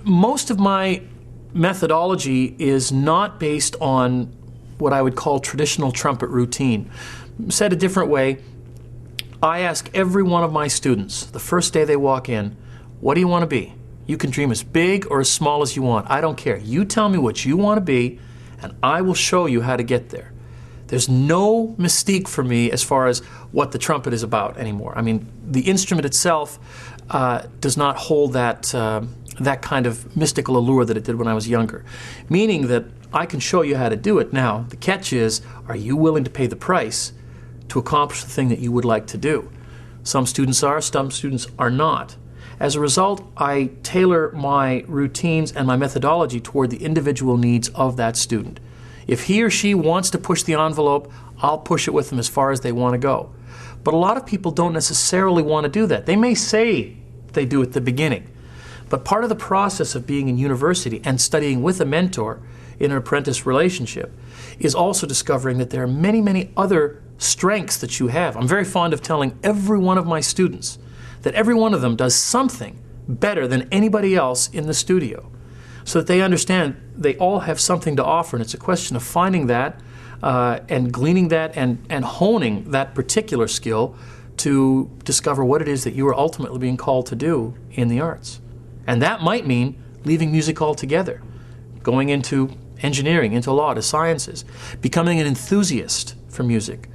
Most of my methodology is not based on what I would call traditional trumpet routine. Said a different way, I ask every one of my students, the first day they walk in, what do you want to be? You can dream as big or as small as you want. I don't care. You tell me what you want to be, and I will show you how to get there. There's no mystique for me as far as what the trumpet is about anymore. I mean, the instrument itself does not hold that kind of mystical allure that it did when I was younger. Meaning that I can show you how to do it. Now, the catch is, are you willing to pay the price to accomplish the thing that you would like to do? Some students are, some students are not. As a result, I tailor my routines and my methodology toward the individual needs of that student. If he or she wants to push the envelope, I'll push it with them as far as they want to go. But a lot of people don't necessarily want to do that. They may say they do at the beginning, but part of the process of being in university and studying with a mentor in an apprentice relationship is also discovering that there are many, many other strengths that you have. I'm very fond of telling every one of my students that every one of them does something better than anybody else in the studio, so that they understand they all have something to offer, and it's a question of finding that and gleaning that and honing that particular skill to discover what it is that you are ultimately being called to do in the arts. And that might mean leaving music altogether, going into engineering, into law, to sciences, becoming an enthusiast for music.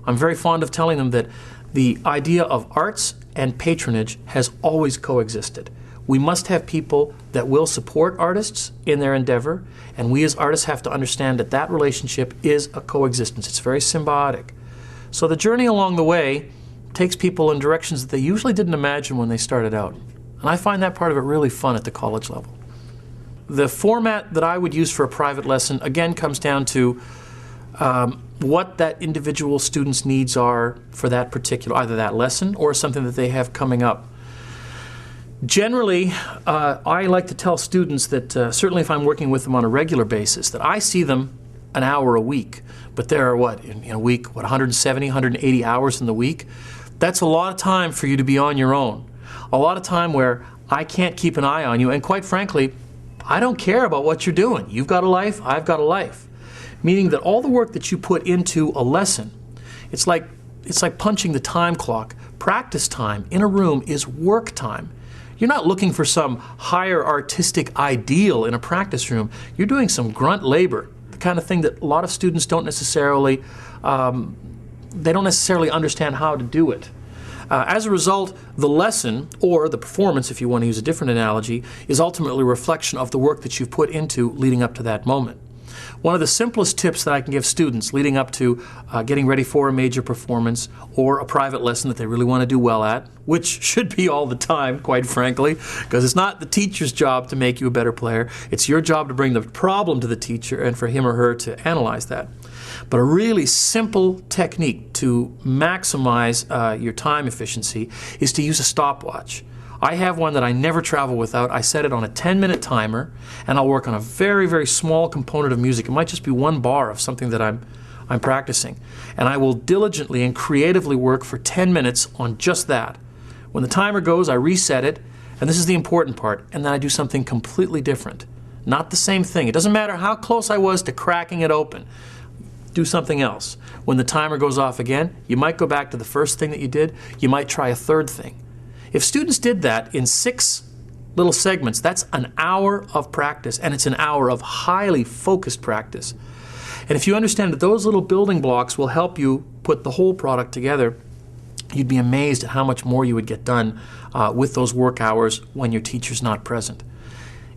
I'm very fond of telling them that the idea of arts and patronage has always coexisted. We must have people that will support artists in their endeavor, and we as artists have to understand that that relationship is a coexistence. It's very symbiotic. So the journey along the way takes people in directions that they usually didn't imagine when they started out. And I find that part of it really fun at the college level. The format that I would use for a private lesson, again, comes down to what that individual student's needs are for that particular, either that lesson or something that they have coming up. Generally, I like to tell students that certainly if I'm working with them on a regular basis, that I see them an hour a week. But there are in a week, 170, 180 hours in the week? That's a lot of time for you to be on your own. A lot of time where I can't keep an eye on you, and quite frankly, I don't care about what you're doing. You've got a life, I've got a life. Meaning that all the work that you put into a lesson, it's like punching the time clock. Practice time in a room is work time. You're not looking for some higher artistic ideal in a practice room. You're doing some grunt labor, the kind of thing that a lot of students don't necessarily, they don't necessarily understand how to do it. As a result, the lesson, or the performance, if you want to use a different analogy, is ultimately a reflection of the work that you've put into leading up to that moment. One of the simplest tips that I can give students leading up to getting ready for a major performance or a private lesson that they really want to do well at, which should be all the time, quite frankly, because it's not the teacher's job to make you a better player. It's your job to bring the problem to the teacher and for him or her to analyze that. But a really simple technique to maximize your time efficiency is to use a stopwatch. I have one that I never travel without. I set it on a 10-minute timer, and I'll work on a very, very small component of music. It might just be one bar of something that I'm practicing. And I will diligently and creatively work for 10 minutes on just that. When the timer goes, I reset it, and this is the important part, and then I do something completely different. Not the same thing. It doesn't matter how close I was to cracking it open. Do something else. When the timer goes off again, you might go back to the first thing that you did. You might try a third thing. If students did that in 6 little segments, that's an hour of practice, and it's an hour of highly focused practice. And if you understand that those little building blocks will help you put the whole product together, you'd be amazed at how much more you would get done with those work hours when your teacher's not present.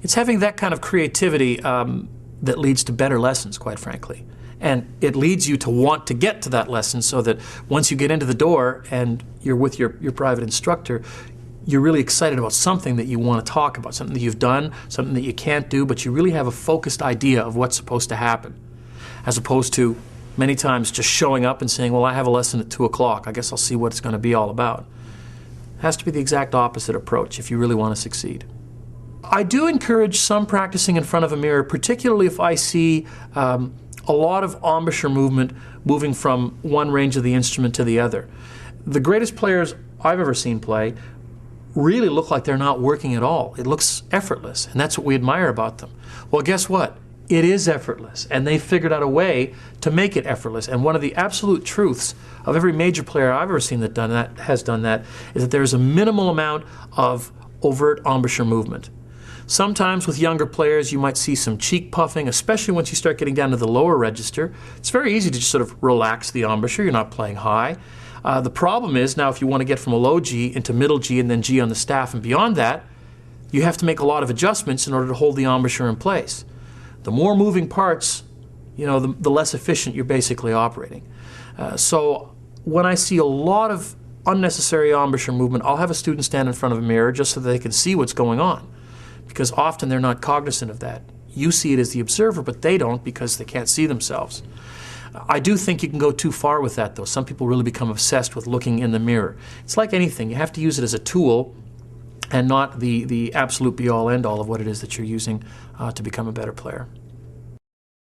It's having that kind of creativity that leads to better lessons, quite frankly. And it leads you to want to get to that lesson so that once you get into the door and you're with your private instructor, you're really excited about something that you want to talk about, something that you've done, something that you can't do, but you really have a focused idea of what's supposed to happen, as opposed to many times just showing up and saying, well, I have a lesson at 2 o'clock. I guess I'll see what it's going to be all about. It has to be the exact opposite approach if you really want to succeed. I do encourage some practicing in front of a mirror, particularly if I see a lot of embouchure movement moving from one range of the instrument to the other. The greatest players I've ever seen play, really look like they're not working at all. It looks effortless, and that's what we admire about them. Well, guess what? It is effortless, and they figured out a way to make it effortless. And one of the absolute truths of every major player I've ever seen that has done that is that there is a minimal amount of overt embouchure movement. Sometimes with younger players you might see some cheek puffing, especially once you start getting down to the lower register. It's very easy to just sort of relax the embouchure. You're not playing high. The problem is now if you want to get from a low G into middle G and then G on the staff and beyond that, you have to make a lot of adjustments in order to hold the embouchure in place. The more moving parts, the less efficient you're basically operating. So when I see a lot of unnecessary embouchure movement, I'll have a student stand in front of a mirror just so that they can see what's going on, because often they're not cognizant of that. You see it as the observer, but they don't because they can't see themselves. I do think you can go too far with that, though. Some people really become obsessed with looking in the mirror. It's like anything. You have to use it as a tool and not the absolute be-all, end-all of what it is that you're using to become a better player.